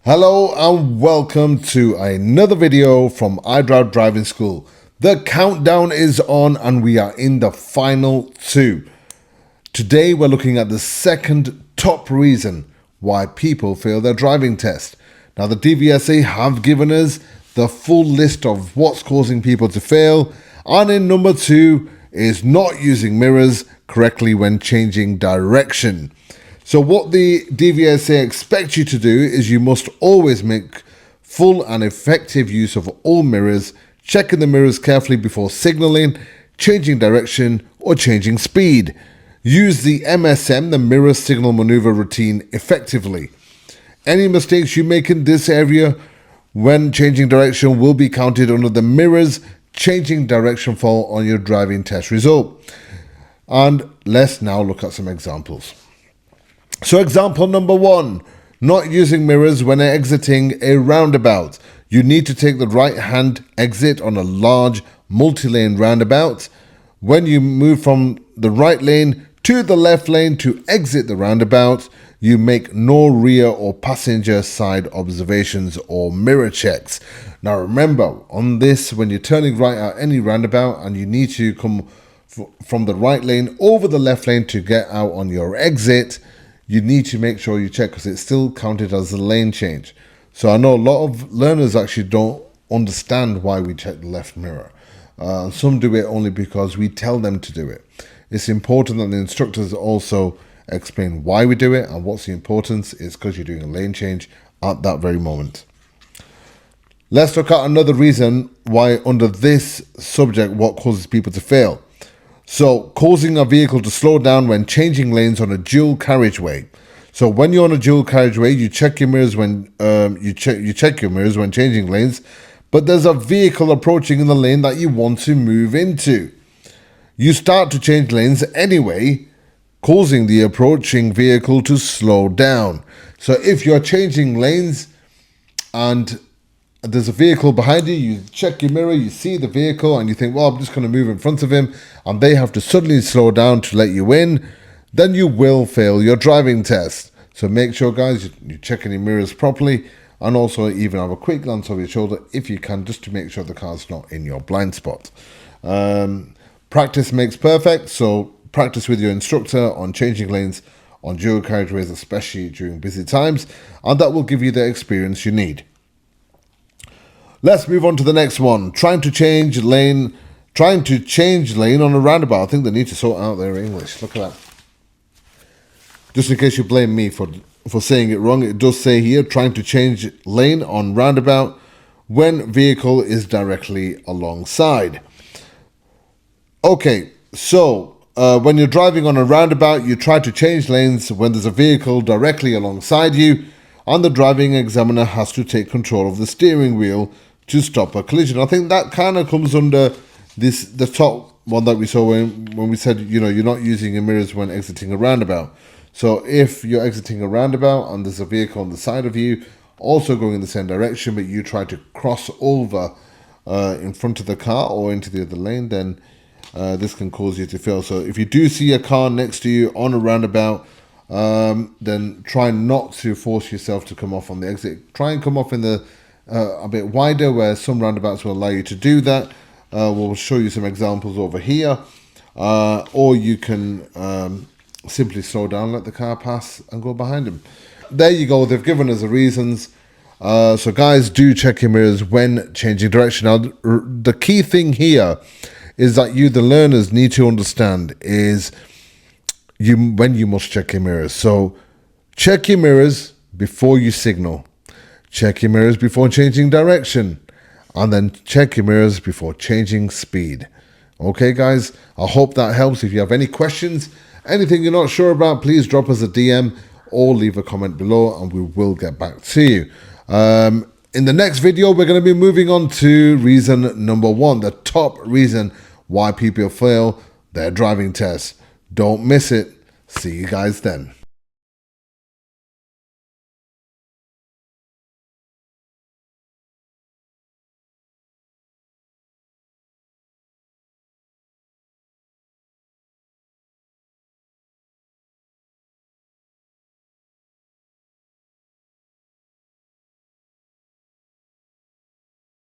Hello and welcome to another video from iDrive Driving School. The countdown is on and we are in the final two. Today we're looking at the second top reason why people fail their driving test. Now the DVSA have given us the full list of what's causing people to fail, and in number 2 is not using mirrors correctly when changing direction. So what the DVSA expects you to do is you must always make full and effective use of all mirrors, checking the mirrors carefully before signaling, changing direction or changing speed. Use the MSM, the mirror signal maneuver routine, effectively. Any mistakes you make in this area when changing direction will be counted under the mirrors changing direction fault on your driving test result. And let's now look at some examples. So example number 1, not using mirrors when exiting a roundabout. You need to take the right hand exit on a large multi-lane roundabout. When you move from the right lane to the left lane to exit the roundabout, you make no rear or passenger side observations or mirror checks. Now remember, on this, when you're turning right at any roundabout and you need to come from the right lane over the left lane to get out on your exit, you need to make sure you check because it's still counted as a lane change. So I know a lot of learners actually don't understand why we check the left mirror. Some do it only because we tell them to do it. It's important that the instructors also explain why we do it and what's the importance. It's because you're doing a lane change at that very moment. Let's look at another reason why under this subject, what causes people to fail. So, causing a vehicle to slow down when changing lanes on a dual carriageway. So, when you're on a dual carriageway, you check your mirrors when you check your mirrors when changing lanes, but there's a vehicle approaching in the lane that you want to move into. You start to change lanes anyway, causing the approaching vehicle to slow down. So, if you're changing lanes and there's a vehicle behind you, you check your mirror, you see the vehicle and you think, well, I'm just going to move in front of him, and they have to suddenly slow down to let you in, then you will fail your driving test. So make sure, guys, you're checking your mirrors properly, and also even have a quick glance over your shoulder if you can, just to make sure the car's not in your blind spot. Practice makes perfect, so practice with your instructor on changing lanes on dual carriageways, especially during busy times, and that will give you the experience you need. Let's move on to the next one. Trying to change lane on a roundabout. I think they need to sort out their English. Look at that. Just in case you blame me for saying it wrong, it does say here, trying to change lane on roundabout when vehicle is directly alongside. Okay, so when you're driving on a roundabout, you try to change lanes when there's a vehicle directly alongside you, and the driving examiner has to take control of the steering wheel to stop a collision. I think that kind of comes under the top one that we saw when we said, you're not using your mirrors when exiting a roundabout. So if you're exiting a roundabout and there's a vehicle on the side of you also going in the same direction, but you try to cross over in front of the car or into the other lane, then this can cause you to fail. So if you do see a car next to you on a roundabout, then try not to force yourself to come off on the exit. Try and come off in the a bit wider, where some roundabouts will allow you to do that. We'll show you some examples over here, or you can simply slow down, let the car pass and go behind him. There you go, they've given us the reasons. So guys, do check your mirrors when changing direction. Now the key thing here is that you, the learners, need to understand is when you must check your mirrors. So check your mirrors before you signal. Check your mirrors before changing direction, and then check your mirrors before changing speed. Okay, guys, I hope that helps. If you have any questions, anything you're not sure about, please drop us a DM or leave a comment below and we will get back to you. In the next video, we're going to be moving on to reason number 1, the top reason why people fail their driving test. Don't miss it. See you guys then.